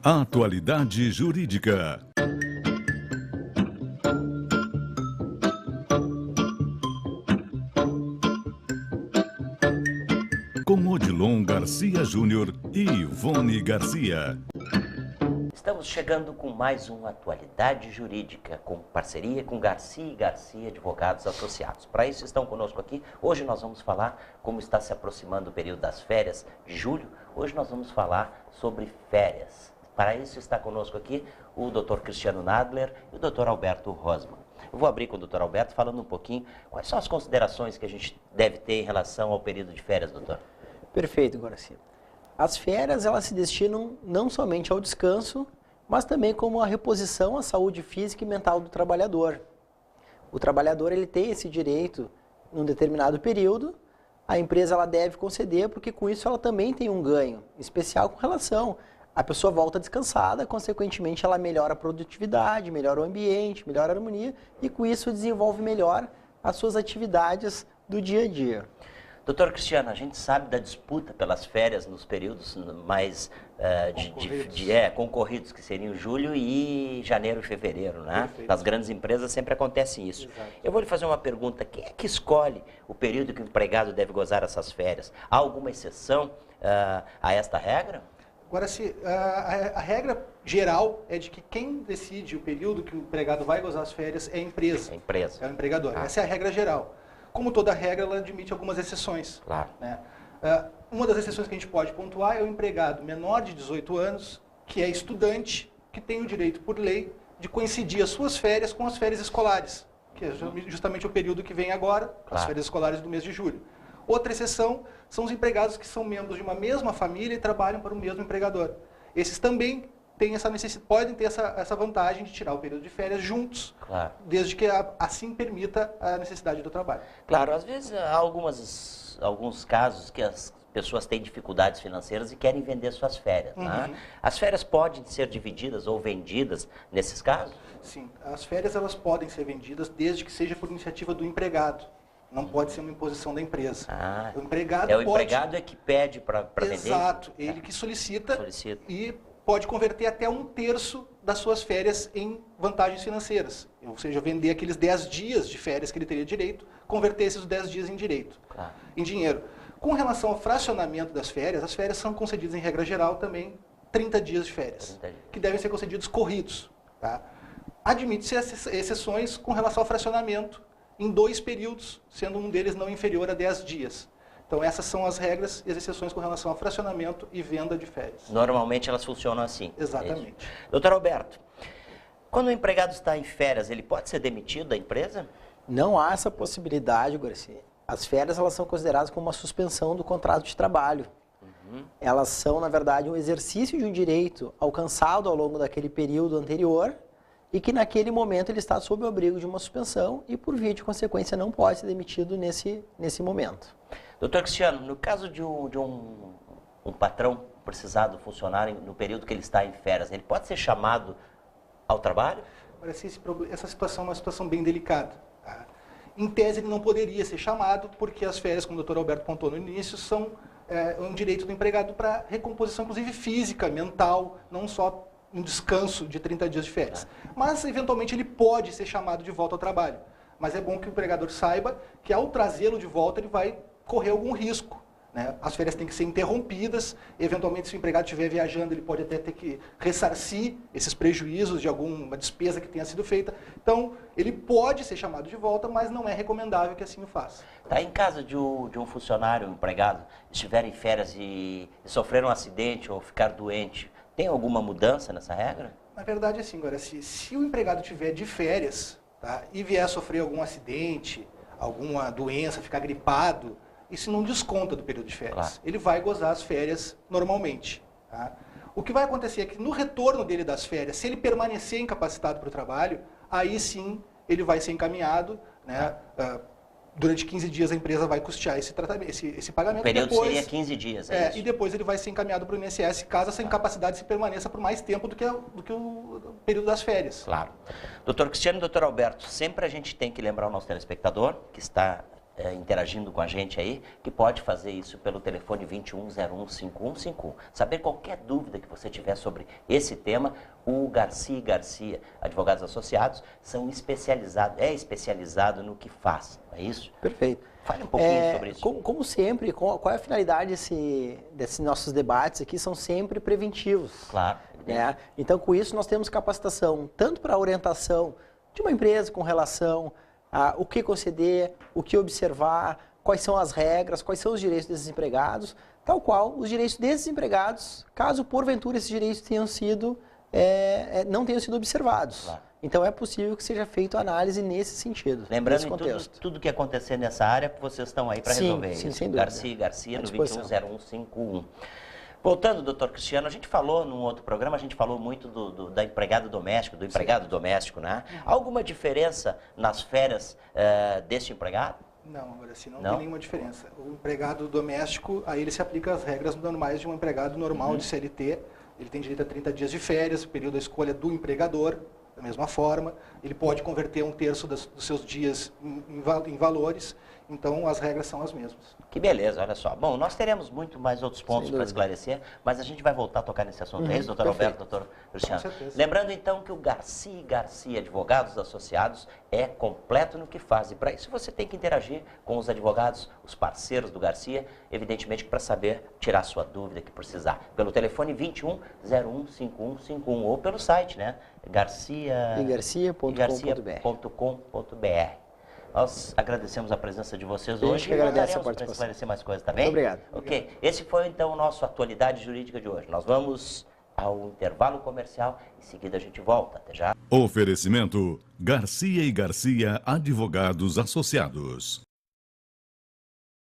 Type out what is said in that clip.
Atualidade Jurídica. Com Odilon Garcia Júnior e Ivone Garcia. Estamos chegando com mais uma Atualidade Jurídica, com parceria com Garcia e Garcia Advogados Associados. Para isso estão conosco aqui. Hoje nós vamos falar como está se aproximando o período das férias de julho. Hoje nós vamos falar sobre férias. Para isso está conosco aqui o Dr. Cristiano Nadler e o Dr. Alberto Rosman. Eu vou abrir com o Dr. Alberto falando um pouquinho quais são as considerações que a gente deve ter em relação ao período de férias, doutor. Perfeito, Garcia. As férias, elas se destinam não somente ao descanso, mas também como a reposição à saúde física e mental do trabalhador. O trabalhador, ele tem esse direito num determinado período, a empresa ela deve conceder, porque com isso ela também tem um ganho, especial com relação. A pessoa volta descansada, consequentemente ela melhora a produtividade, melhora o ambiente, melhora a harmonia e com isso desenvolve melhor as suas atividades do dia a dia. Doutor Cristiano, a gente sabe da disputa pelas férias nos períodos mais concorridos, que seriam julho e janeiro e fevereiro, né? Perfeito. Nas grandes empresas sempre acontece isso. Exato. Eu vou lhe fazer uma pergunta, quem é que escolhe o período que o empregado deve gozar essas férias? Há alguma exceção a esta regra? Agora, a regra geral é de que quem decide o período que o empregado vai gozar as férias é a empresa. A empresa. É o empregador. Essa é a regra geral. Como toda regra, ela admite algumas exceções. Claro. Né? Uma das exceções que a gente pode pontuar é o empregado menor de 18 anos, que é estudante, que tem o direito, por lei, de coincidir as suas férias com as férias escolares, que é justamente o período que vem agora, Claro. as férias escolares do mês de julho. Outra exceção são os empregados que são membros de uma mesma família e trabalham para o mesmo empregador. Esses também têm podem ter essa vantagem de tirar o período de férias juntos, Claro. desde que assim permita a necessidade do trabalho. Claro, às vezes há alguns casos que as pessoas têm dificuldades financeiras e querem vender suas férias. Né? As férias podem ser divididas ou vendidas nesses casos? Sim, as férias elas podem ser vendidas desde que seja por iniciativa do empregado. Não pode ser uma imposição da empresa. O empregado empregado é que pede para vender? Exato, ele que solicita e pode converter até 1/3 das suas férias em vantagens financeiras. Ou seja, vender aqueles 10 dias de férias que ele teria direito, converter esses 10 dias em direito, Claro. em dinheiro. Com relação ao fracionamento das férias, as férias são concedidas em regra geral também 30 dias de férias, 30 dias. que devem ser concedidos corridos. Tá? Admite-se exceções com relação ao fracionamento em 2 períodos, sendo um deles não inferior a 10 dias. Então essas são as regras e as exceções com relação ao fracionamento e venda de férias. Normalmente elas funcionam assim. Exatamente. Doutor Alberto, quando o empregado está em férias, ele pode ser demitido da empresa? Não há essa possibilidade, Garcia. As férias elas são consideradas como uma suspensão do contrato de trabalho. Elas são, na verdade, um exercício de um direito alcançado ao longo daquele período anterior e que naquele momento ele está sob o abrigo de uma suspensão e, por via de consequência, não pode ser demitido nesse momento. Doutor Cristiano, no caso de um patrão precisar do funcionário no período que ele está em férias, ele pode ser chamado ao trabalho? Essa situação é uma situação bem delicada. Tá? Em tese, ele não poderia ser chamado, porque as férias, como o doutor Alberto pontuou no início, são um direito do empregado para recomposição, inclusive física, mental, não só um descanso de 30 dias de férias. Mas, eventualmente, ele pode ser chamado de volta ao trabalho. Mas é bom que o empregador saiba que, ao trazê-lo de volta, ele vai correr algum risco. Né? As férias têm que ser interrompidas, eventualmente se o empregado estiver viajando, ele pode até ter que ressarcir esses prejuízos de alguma despesa que tenha sido feita. Então, ele pode ser chamado de volta, mas não é recomendável que assim o faça. Tá, em caso de um funcionário, um empregado, estiver em férias e sofrer um acidente ou ficar doente, tem alguma mudança nessa regra? Na verdade, assim, agora, se o empregado estiver de férias, tá, e vier a sofrer algum acidente, alguma doença, ficar gripado, isso não desconta do período de férias. Claro. Ele vai gozar as férias normalmente. Tá? O que vai acontecer é que no retorno dele das férias, se ele permanecer incapacitado para o trabalho, aí sim ele vai ser encaminhado, né? Durante 15 dias a empresa vai custear esse pagamento. O período depois, seria 15 dias, isso? E depois ele vai ser encaminhado para o INSS caso essa incapacidade se permaneça por mais tempo do que o período das férias. Claro. Doutor Cristiano e doutor Alberto, sempre a gente tem que lembrar o nosso telespectador que está interagindo com a gente aí, que pode fazer isso pelo telefone 2101-5151. Saber qualquer dúvida que você tiver sobre esse tema, o Garcia Advogados Associados, é especializado no que faz, não é isso? Perfeito. Fale um pouquinho sobre isso. Como sempre, qual é a finalidade desses nossos debates aqui? São sempre preventivos. Claro. Né? Então, com isso, nós temos capacitação tanto para a orientação de uma empresa com relação a o que conceder, o que observar, quais são as regras, quais são os direitos desses empregados, tal qual os direitos desses empregados, caso porventura esses direitos não tenham sido observados. Claro. Então é possível que seja feita análise nesse sentido. Lembrando que tudo que acontecer nessa área, vocês estão aí para resolver sim, isso. Sem dúvida. Garcia no 210151. Voltando, doutor Cristiano, a gente falou num outro programa, a gente falou muito da empregada doméstica, do empregado doméstico, né? Alguma diferença nas férias deste empregado? Não, não tem nenhuma diferença. O empregado doméstico, aí ele se aplica às regras normais de um empregado normal de CLT. Ele tem direito a 30 dias de férias, o período da escolha do empregador, da mesma forma. Ele pode converter 1/3 dos seus dias em valores. Então, as regras são as mesmas. Que beleza, olha só. Bom, nós teremos muito mais outros pontos para esclarecer, mas a gente vai voltar a tocar nesse assunto. É isso, doutor Alberto, doutor Cristiano? Com certeza. Lembrando, então, que o Garcia Advogados Associados é completo no que faz. E para isso você tem que interagir com os advogados, os parceiros do Garcia, evidentemente para saber tirar sua dúvida que precisar. Pelo telefone 2101-5151 ou pelo site, né? garcia.com.br. Nós agradecemos a presença de vocês hoje e voltaremos para esclarecer mais coisas, tá bem? Muito obrigado. Ok, esse foi então o nosso Atualidade Jurídica de hoje. Nós vamos ao intervalo comercial, em seguida a gente volta. Até já. Oferecimento Garcia Advogados Associados.